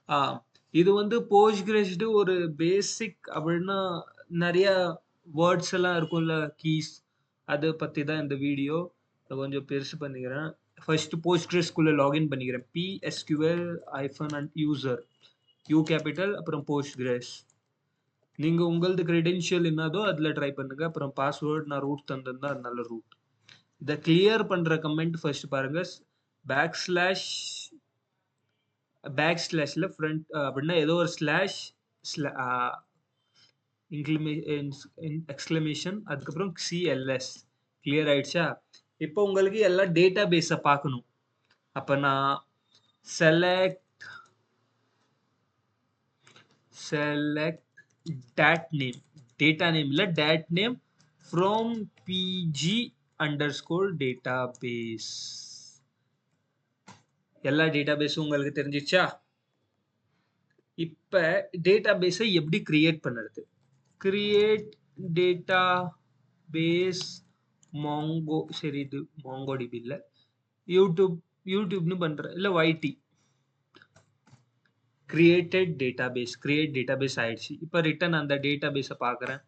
ஆ இது வந்து போஸ்ட்கிரெஸ்டு ஒரு பேசிக் அப்படின்னா நெறைய வேர்ட்ஸ் எல்லாம் இருக்கும்ல, கீஸ். அத பத்தி தான் இந்த வீடியோ. இத கொஞ்சம் பெருசு பண்ணிக்கிறேன். ஃபர்ஸ்ட் போஸ்ட்கிரெஸ்க்குள்ள லாகின் பண்ணிக்கிறேன். PSQL hyphen and user. You capital அப்புறம் போஸ்ட்கிரெஸ். நீங்க உங்களது கிரெடென்ஷியல் என்னதோ அதுல ட்ரை பண்ணுங்க. அப்புறம் பாஸ்வேர்ட் நான் ரூட் தந்திருந்தா அதனால ரூட். இத கிளியர் பண்ற கமெண்ட் ஃபர்ஸ்ட் பாருங்க. பேக் ஸ்லாஷ் பேக் ஸ்லாஷ்ல ஃப்ரண்ட் அப்படின்னா ஏதோ ஒரு ஸ்லாஷ் எக்ஸ்கிளமேஷன் அதுக்கப்புறம் CLS கிளியர் ஆயிடுச்சா? இப்போ உங்களுக்கு எல்லா டேட்டா பேஸ பார்க்கணும். அப்ப நான் select select dat name data name இல்ல dat name from pg underscore database. எல்லா டேட்டாபேஸும் உங்களுக்கு தெரிஞ்சிச்சா? இப்ப டேட்டாபேஸை எப்படி கிரியேட் பண்ணுறது? கிரியேட் டேட்டாபேஸ் மாங்கோ சரி இது மாங்கோடிபி இல்ல யூடியூப்னு பண்றேன் இல்ல YT கிரியேட் டேட்டாபேஸ் ஆயிடுச்சு. இப்போ ரிட்டன் அந்த டேட்டாபேஸை பார்க்குறேன்.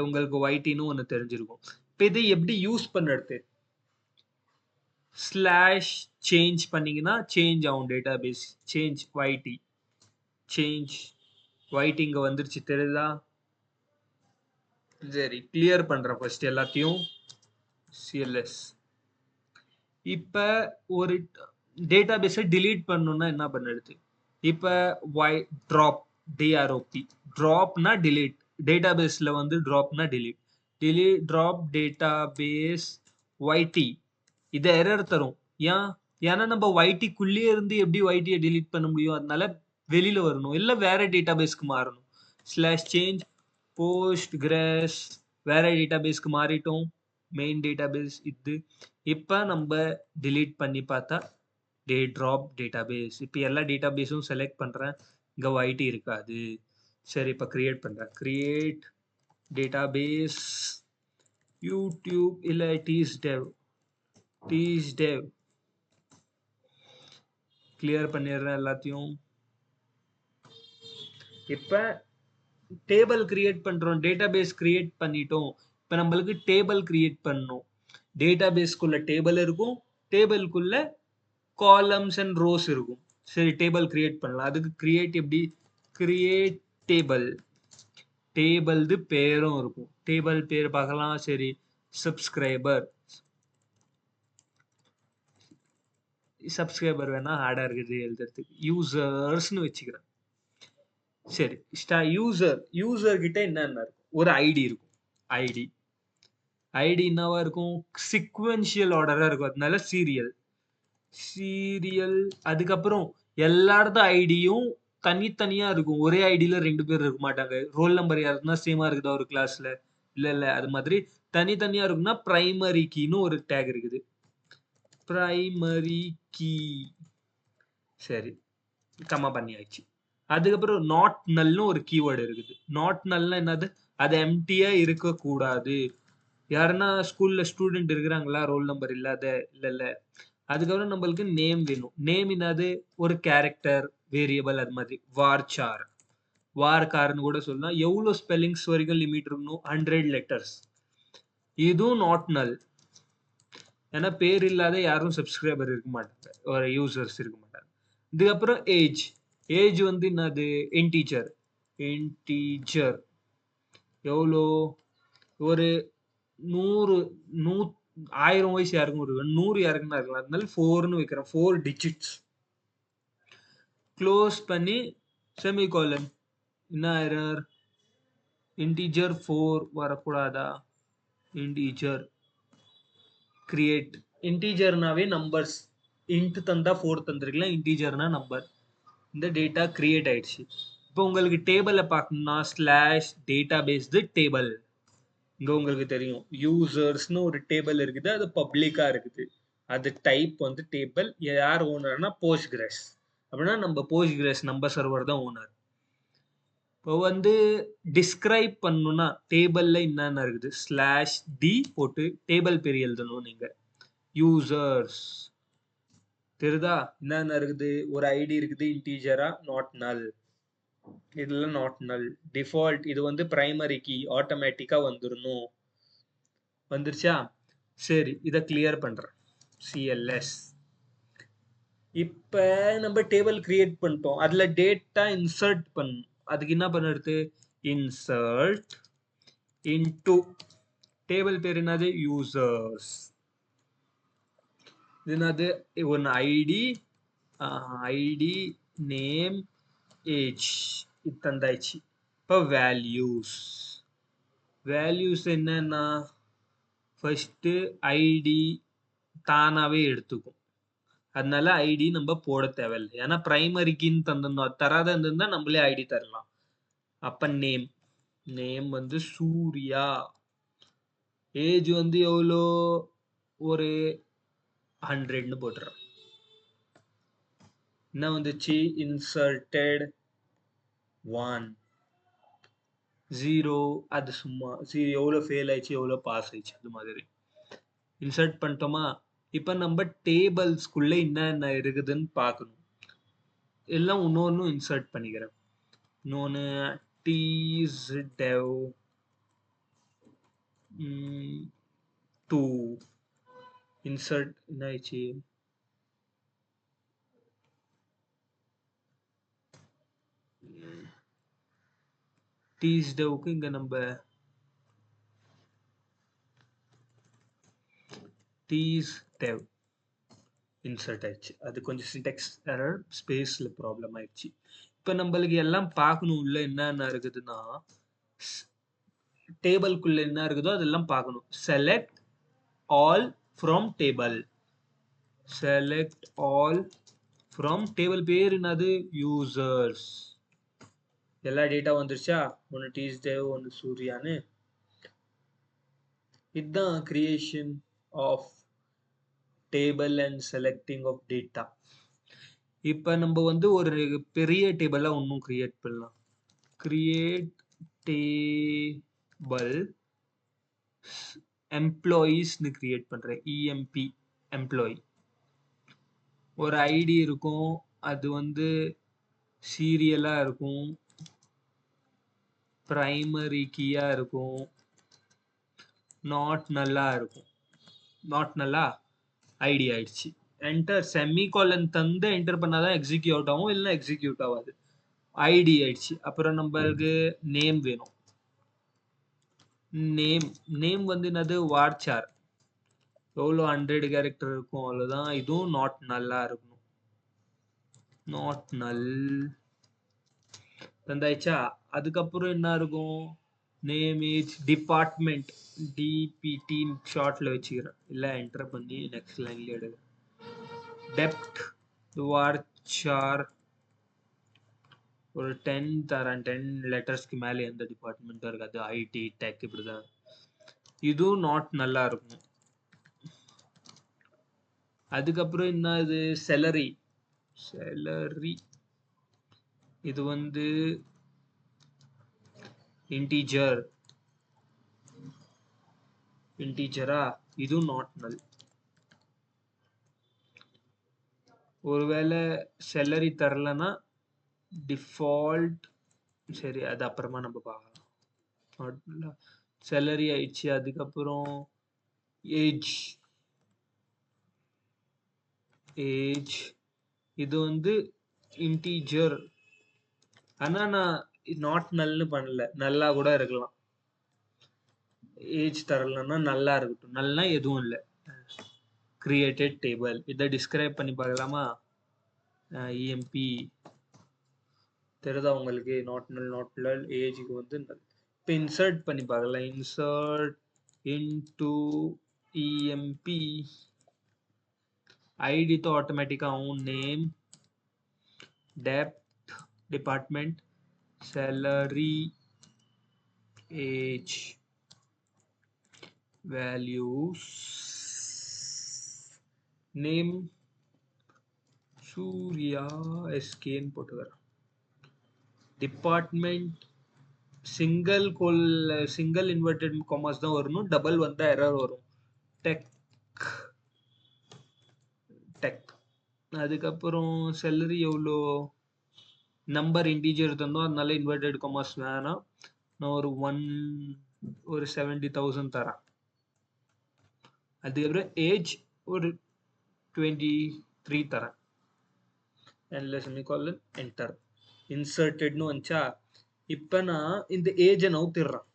உங்களுக்கு YTன்னு ஒன்று தெரிஞ்சிருக்கும். இப்போ இதை எப்படி யூஸ் பண்ணுறது? ஸ்லாஷ் சேஞ்ச் பண்ணீங்கன்னா சேஞ்ச் ஆகும் database. Change YT change YT இங்க வந்துருச்சு தெரியுதா? சரி கிளியர் பண்றேன் ஃபர்ஸ்ட் எல்லாத்தையும். CLS. இப்ப ஒரு டேட்டாபேஸை delete பண்ணணும்னா என்ன பண்ணுறது? இப்ப drop DROP dropனா delete. டேட்டாபேஸ்ல வந்து dropனா delete. drop database YT. இது எரர் தரும். ஏன்னா நம்ம YT குள்ளேயே இருந்து எப்படி YT யை delete பண்ண முடியும்? அதனால வெளியில வரணும். இல்ல வேற டேட்டாபேஸ்க்கு மாறணும். ஸ்லாஷ் சேஞ்ச் போஸ்ட்கிரெஸ் வேற டேட்டாபேஸ்க்கு மாறிட்டோம். மெயின் டேட்டாபேஸ் இது. இப்ப நம்ம delete பண்ணி பார்த்தா drop database. இப்ப எல்லா டேட்டாபேஸும் செலக்ட் பண்றேன். இங்க YT இருக்காது. சரி இப்ப கிரியேட் பண்றேன். கிரியேட் டேட்டாபேஸ் யூடியூப் இல்ல டீஸ்டெவ் கிளியர் பண்ணிடுறேன் எல்லாத்தையும். இப்ப டேபிள் கிரியேட் பண்றோம். டேட்டாபேஸ் கிரியேட் பண்ணிட்டோம். இப்ப நம்மளுக்கு டேபிள் கிரியேட் பண்ணணும். டேட்டாபேஸ்க்குள்ள டேபிள் இருக்கும். டேபிள்க்குள்ள காலம்ஸ் அண்ட் ரோஸ் இருக்கும். சரி டேபிள் கிரியேட் பண்ணலாம். அதுக்கு கிரியேட் எப்படி? கிரியேட் டேபிள் பேரும் இருக்கும். டேபிள் பேர் பார்க்கலாம். சரி சப்ஸ்கிரைபர் வேணா ஹார்டா இருக்குது எழுதுறதுக்கு. யூசர்ஸ்னு வச்சுக்கிறேன். சரி யூசர் கிட்ட என்னென்ன இருக்கும்? ஒரு ஐடி இருக்கும். ஐடி என்னவா இருக்கும்? சீக்வென்ஷியல் ஆர்டரா இருக்கும். அதனால சீரியல் அதுக்கப்புறம் எல்லாரது ஐடியும் தனித்தனியா இருக்கும். ஒரே ஐடியில 2 பேர் இருக்க மாட்டாங்க. ரோல் நம்பர் யாருன்னா சேமா இருக்குதா ஒரு கிளாஸ்ல? இல்ல. அது மாதிரி தனித்தனியா இருக்கும்னா பிரைமரி கீன்னு ஒரு டேக் இருக்குது. பிரைமரி கீ சரி கம்மா பண்ணியாச்சு. அதுக்கப்புறம் நாட் நல்னு ஒரு கீவேர்டு இருக்குது. நாட் நல்னா என்னது? அது எம்டியா இருக்கக்கூடாது. யாருன்னா ஸ்கூல்ல ஸ்டூடெண்ட் இருக்கிறாங்களா ரோல் நம்பர் இல்லாத? இல்ல. அதுக்கப்புறம் நம்மளுக்கு நேம் வேணும். நேம் என்னது? ஒரு கேரக்டர் வேரியபிள் அது மாதிரி. வார்கார்னு கூட சொல்லலாம். எவ்வளவு ஸ்பெல்லிங்ஸ் வரைக்கும் லிமிட் இருக்கணும்? 100 லெட்டர்ஸ். இதுவும் நாட் நல். ஏன்னா பேர் இல்லாத யாரும் சப்ஸ்கிரைபர் இருக்க மாட்டாங்க. ஒரு யூசர்ஸ் இருக்க மாட்டாங்க. இதுக்கப்புறம் ஏஜ் வந்து என்னது? இன்டீஜர் எவ்வளோ? ஒரு 100 1000 வயசு யாருக்கும் இருக்கு. 100 யாருக்குன்னா இருக்கலாம். அதனால 4ன்னு வைக்கிறேன். 4 டிஜிட்ஸ். க்ளோஸ் பண்ணி செமிகோலன். என்ன எரர்? இன்டீஜர் 4 வரக்கூடாதா? Integer create. இன்டீஜர்னாவே நம்பர்ஸ். இன்ட் தந்தா 4 தந்திருக்கலாம். இன்டீஜர்னா நம்பர். இந்த டேட்டா கிரியேட் ஆயிடுச்சு. இப்போ உங்களுக்கு டேபிள பார்க்கணும்னா ஸ்லாஷ் டேட்டாபேஸ் டேபிள். இங்க உங்களுக்கு தெரியும் யூசர்ஸ்னு ஒரு டேபிள் இருக்குது. அது பப்ளிக்கா இருக்குது. அது டைப் வந்து டேபிள். யார் ஓனர்னா போஸ்ட்கிரெஸ். அப்படின்னா நம்ம போஸ்ட்கிரெஸ் நம்ம சர்வர் தான் ஓனர். இப்போ வந்து டிஸ்கிரைப் பண்ணணும்னா டேபிள்ல என்னென்ன இருக்குது? ஸ்லாஷ் டி போட்டு டேபிள் பேர் எழுதணும் நீங்க. யூசர்ஸ் தெரியுதா? என்னென்ன இருக்குது? ஒரு ஐடி இருக்குது இன்டீஜரா, நாட் நல். இதெல்லாம் நாட் நல். டிஃபால்ட் இது வந்து பிரைமரி கீ ஆட்டோமேட்டிக்கா வந்துடணும். வந்துருச்சா? சரி, இதை கிளியர் பண்றேன். CLS. இப்ப நம்ம டேபிள் கிரியேட் பண்ணிட்டோம். அதுல டேட்டா இன்சர்ட் பண்ணணும். அதுக்கு என்ன பண்ணுறது? இன்சர்ட் இன்டு டேபிள் பேர் என்னது? யூசர்ஸ். இது என்னது? ஒன்று ஐடி நேம் ஏஜ் இது தந்தாச்சு. இப்போ வேல்யூஸ் என்னன்னா ஃபர்ஸ்ட் ஐடி தானாவே எடுத்துக்கும். அதனால ஐடி நம்ம போட தேவையில்லை. ஏன்னா பிரைமரி கீன்னு தந்திருந்தோம். தராத இருந்திருந்தா நம்மளே ஐடி தரலாம். அப்ப நேம் வந்து சூர்யா. ஏஜ் வந்து எவ்வளோ? ஒரு 100ன்னு போட்டுறேன். என்ன வந்துச்சு? இன்சர்டட் 1 0. அது சும்மா எவ்வளோ ஃபெயில் ஆயிடுச்சு எவ்வளோ பாஸ் ஆயிடுச்சு அது மாதிரி இன்சர்ட் பண்ணிட்டோமா? இப்போ நம்ம டேபிள்ஸ்குள்ள என்ன இருக்குதுன்னு பார்க்கணும். எல்லாம் இன்னொன்று இன்சர்ட் பண்ணிக்கிறேன். இன்னொன்று டீஸ் டெவ் 2 இன்சர்ட் என்ன ஆயிடுச்சு? டீஸ் டெவ்க்கு இங்கே நம்ம டீஸ் டெவ் இன்சர்ட் ஆயிடுச்சு. அது கொஞ்சம் சின்டெக்ஸ் எரர், ஸ்பேஸில் ப்ராப்ளம் ஆயிடுச்சு. இப்போ நம்மளுக்கு எல்லாம் பார்க்கணும் உள்ள என்னென்ன இருக்குதுன்னா டேபிள்குள்ள என்ன இருக்குதோ அதெல்லாம் பார்க்கணும். Select all from table. Select all from table பேர் என்னது? யூசர்ஸ். எல்லா டேட்டா வந்துருச்சா? ஒன்று டீஸ் டேவ், ஒன்று சூர்யான்னு. இதுதான் creation of table and selecting of data. இப்போ நம்ம வந்து ஒரு பெரிய டேபிளாக ஒன்றும் கிரியேட் பண்ணலாம். கிரியேட் டேபிள் எம்ப்ளாயீஸ்னு கிரியேட் பண்ணுறேன். EMP employee. ஒரு ஐடி இருக்கும். அது வந்து சீரியலாக இருக்கும். பிரைமரி கீயாக இருக்கும். நாட் நல்லா இருக்கும். நாட் நல்லா ஐடி ஆயிடுச்சு. என்டர் செமிகாலன் தந்து என்டர் பண்ணாதான் எக்ஸிக்யூட் ஆகும், இல்லைன்னா எக்ஸிக்யூட் ஆகாது. ஐடி ஆயிடுச்சு. அப்புறம் நம்மளுக்கு நேம் வேணும். நேம் வந்து என்னது? வார்ச்சார். எவ்வளோ 100 கேரக்டர் இருக்கும் அவ்வளோதான். இதுவும் நாட் நல்லா இருக்கணும். நாட் நல் தந்தாயிச்சா? அதுக்கப்புறம் என்ன இருக்கும்? நேம் ஏஜ் டிபார்ட்மெண்ட் DPT ஷார்ட்ல வச்சுக்கிறேன். இல்லை என்டர் பண்ணி நெக்ஸ்ட் லைன்ல எடுக்கிறேன். டெப்த் வார்ச்சார் ஒரு 10 தரேன். 10 லெட்டர்ஸ்க்கு மேலே எந்த டிபார்ட்மெண்ட்டும் இருக்காது. ஐடி டெக் இப்படிதான். இதுவும் நாட் நல்லா இருக்கும். அதுக்கப்புறம் என்ன? இது செலரி. இது வந்து இன்டீஜரா? இதுவும் நாட் நல். ஒருவேளை செலரி தரலன்னா டிஃபால்ட். சரி, அது அப்புறமா நம்ம பார்க்கலாம். செலரி ஆயிடுச்சு. அதுக்கப்புறம் ஏஜ் இது வந்து இன்டீஜர். ஆனா நான் நாட் நல்னு பண்ணல. நல்லா கூட இருக்கலாம். ஏஜ் தரலன்னா நல்லா இருக்கட்டும். நல்லா எதுவும் இல்லை. Created table. இதை டிஸ்கிரைப் பண்ணி பார்க்கலாமா? EMP தெரியுதா உங்களுக்கு? நாட் நல் ஏஜுக்கு வந்து நல். இப்போ இன்சர்ட் பண்ணி பார்க்கலாம். இன்சர்ட் இன்டு EMP ஐடி तो ऑटोमेटिक आऊं. Name depth department salary age values name Surya SKN போட்டுக்கறேன். டிபார்ட்மெண்ட் சிங்கிள் இன்வெர்டட் காமாஸ் தான் வரணும். டபுள் வந்தா எரர் வரும். டெக் அதுக்கப்புறம் salary எவ்வளோ நம்பர் இன்டீஜர் தந்தோம், அதனால இன்வெர்டட் கமாஸ் வேணாம். நான் ஒரு 70,000 தரேன். அதுக்கப்புறம் ஏஜ் ஒரு 23 தரேன். endless semicolon enter. இன்சர்ட்டட்னு வந்துச்சா, இப்போ நான் இந்த ஏஜை நவுத்திடுறேன்,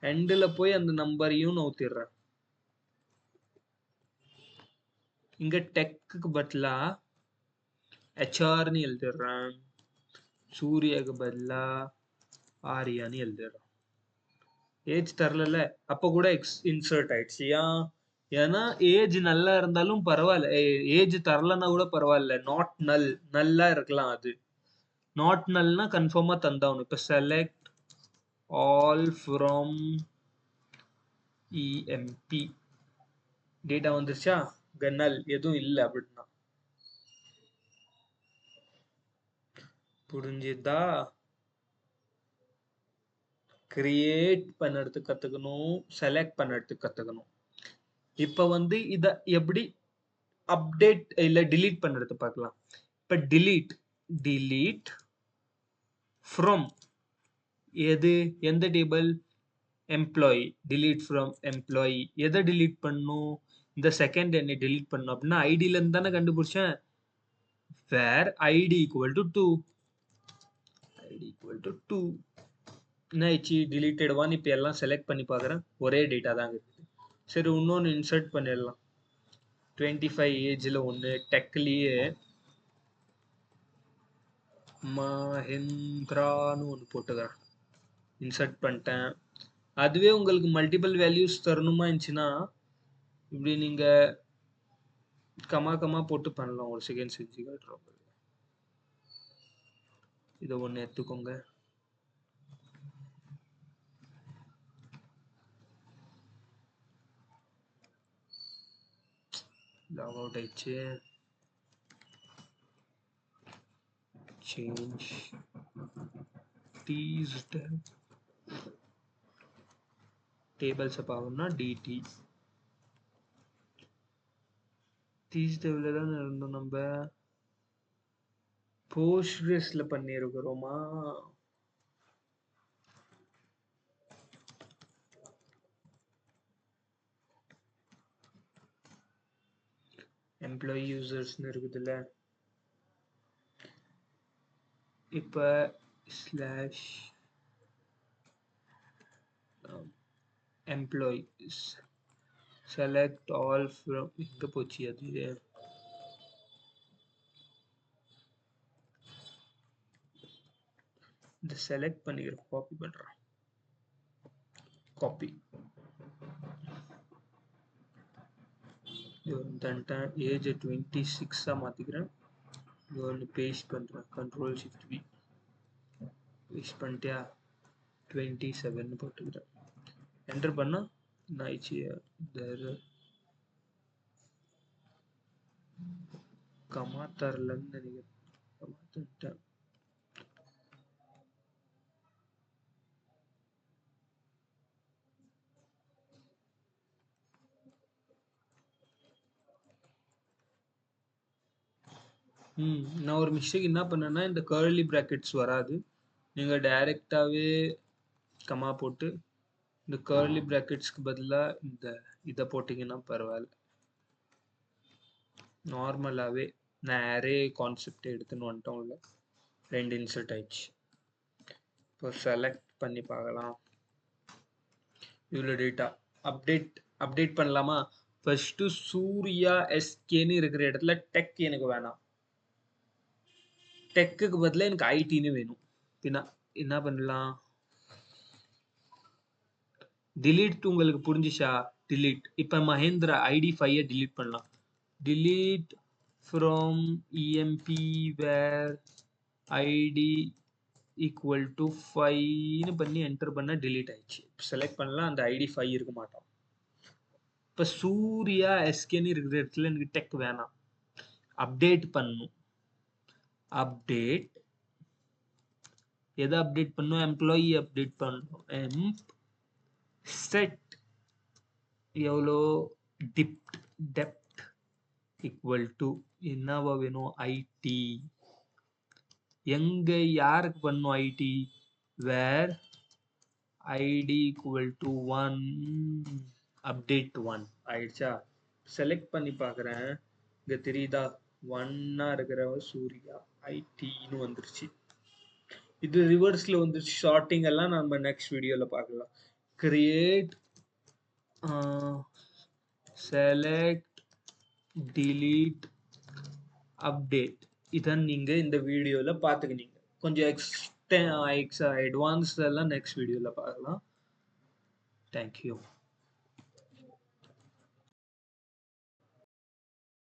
எண்டில் போய் அந்த நம்பரையும் நவுத்திடுறேன். இங்கே டெக்குக்கு பதிலாக ஹெச்ஆர்னு எழுதிடுறேன், சூர்யாவுக்கு பதிலாக ஆரியான்னு எழுதிடுறேன். ஏஜ் தரல, அப்போ கூட இன்சர்ட் ஆயிடுச்சு. ஏன்னா ஏஜ் நல்லா இருந்தாலும் பரவாயில்ல, ஏஜ் தரலன்னா கூட பரவாயில்ல, நாட் நல், நல்லா இருக்கலாம். அது நாட் நல்னா கன்ஃபார்மா தந்தாகணும். இப்போ செலக்ட் ஆல் ஃப்ரம் இஎம்பி டேட்டா வந்துருச்சா, நல் எதுவும் இல்லை அப்படின்னா. புரிஞ்சுதா? கிரியேட் பண்ணுறதுக்கு கற்றுக்கணும், செலக்ட் பண்ணுறதுக்கு கற்றுக்கணும். இப்போ இதை எப்படி அப்டேட் இல்லை டிலீட் பண்ணுறது பார்க்கலாம். இப்போ delete from எந்த table, employee, delete from employee. எதை delete பண்ணும், இந்த செகண்ட் என்ன delete பண்ணும் அப்படின்னா ஐடியில இருந்து தானே கண்டுபிடிச்சேன். where id equal to 2, என்ன ஆயிடுச்சு, deleted 1. இப்போ எல்லாம் செலக்ட் பண்ணி பார்க்குறேன், ஒரே டேட்டா தாங்க இருக்குது. சரி, இன்னொன்று இன்சர்ட் பண்ணிடலாம். 25 ஏஜில் ஒன்று, டெக்லேயே மஹேந்திரான்னு ஒன்று போட்டுக்கிறேன், இன்சர்ட் பண்ணிட்டேன். அதுவே உங்களுக்கு மல்டிபிள் வேல்யூஸ் தரணுமா இருந்துச்சுன்னா இப்படி நீங்கள் கமா போட்டு பண்ணலாம். ஒரு செகண்ட் செஞ்சு காட்டுறோம். இதை ஒன்று எடுத்துக்கோங்க. லாக் அவுட் ஆயிடுச்சு. சேஞ்ச் டீஸ்ட் டேபிள்ஸை பார்க்கணும்னா டிடி டீஸ் டேபிள் தான் இருந்தோம். நம்ம போஸ்ட்கிரஸ்ல பண்ணியிருக்கிறோமா? எம்ப்ளாயி யூசர்ஸ்னு இருக்குதுல்ல, இப்போ slash employees select all from, எங்கே போச்சு அது, இந்த செலக்ட் பண்ணிக்கிறேன், காப்பி பண்ணுறேன், காப்பி தந்துட்டேன். ஏஜ் 26 மாற்றிக்கிறேன். இது ஒன்று பேஸ்ட் பண்ணுறேன், Ctrl Shift V பேஸ்ட் பண்ணிட்டியா, 27 போட்டுக்கிறேன். என்டர் பண்ணால் என்ன ஆயிடுச்சு, இந்த கமா தரலன்னு நினைக்கிறேன். நான் ஒரு மிஸ்டேக் என்ன பண்ணேன்னா, இந்த கர்லி ப்ராக்கெட்ஸ் வராது, நீங்கள் டைரெக்டாகவே கமா போட்டு இந்த கர்லி ப்ராக்கெட்ஸ்க்கு பதிலாக இதை போட்டிங்கன்னா பரவாயில்ல. நார்மலாகவே நான் அரே கான்செப்ட் எடுத்துன்னு வந்துட்டோம், இல்லை 2 இன்சர்ட் ஆயிடுச்சு. இப்போ செலக்ட் பண்ணி பார்க்கலாம். இவ்வளோ டேட்டா அப்டேட் பண்ணலாமா? ஃபர்ஸ்ட்டு சூர்யா எஸ்கேன்னு இருக்கிற இடத்துல டெக் எனக்கு வேணாம், டெக்குக்கு பதிலாக எனக்கு ஐடின்னு வேணும். பின்னா என்ன பண்ணலாம், delete உங்களுக்கு புரிஞ்சிச்சா, delete. இப்போ மஹேந்திரா ஐடி 5 delete பண்ணலாம். delete from emp where id equal to 5 பண்ணி என்டர் பண்ண delete ஆயிடுச்சு. செலக்ட் பண்ணலாம், அந்த ஐடி 5 இருக்க மாட்டோம். இப்போ சூர்யா எஸ்கேன்னு இருக்கிற இடத்துல எனக்கு டெக் வேணாம், அப்டேட் பண்ணணும். அப்டேட் எதை அப்டேட் பண்ணணும், எம்ப்ளாயி அப்டேட் பண்ணணும். எம்ப் செட் எவ்வளோ, டெப்த் equal to என்னவா வேணும் ஐடி எங்க யாருக்கு பண்ணும் ID where id equal to 1 update 1 ஆயிடுச்சா செலக்ட் பண்ணி பார்க்குறேன் இங்க தெரியுதா 1 இருக்கிறவ சூர்யா ஐடின்னு வந்துருச்சு இது ரிவர்ஸ்ல வந்துருச்சு ஷார்ட்டிங் எல்லாம் நம்ம நெக்ஸ்ட் வீடியோல பார்க்கலாம் கிரியேட் செலக்ட் delete update இதான் நீங்க இந்த வீடியோல பார்த்துக்கினீங்க கொஞ்சம் அட்வான்ஸ் எல்லாம் நெக்ஸ்ட் வீடியோல பார்க்கலாம் தேங்க்யூ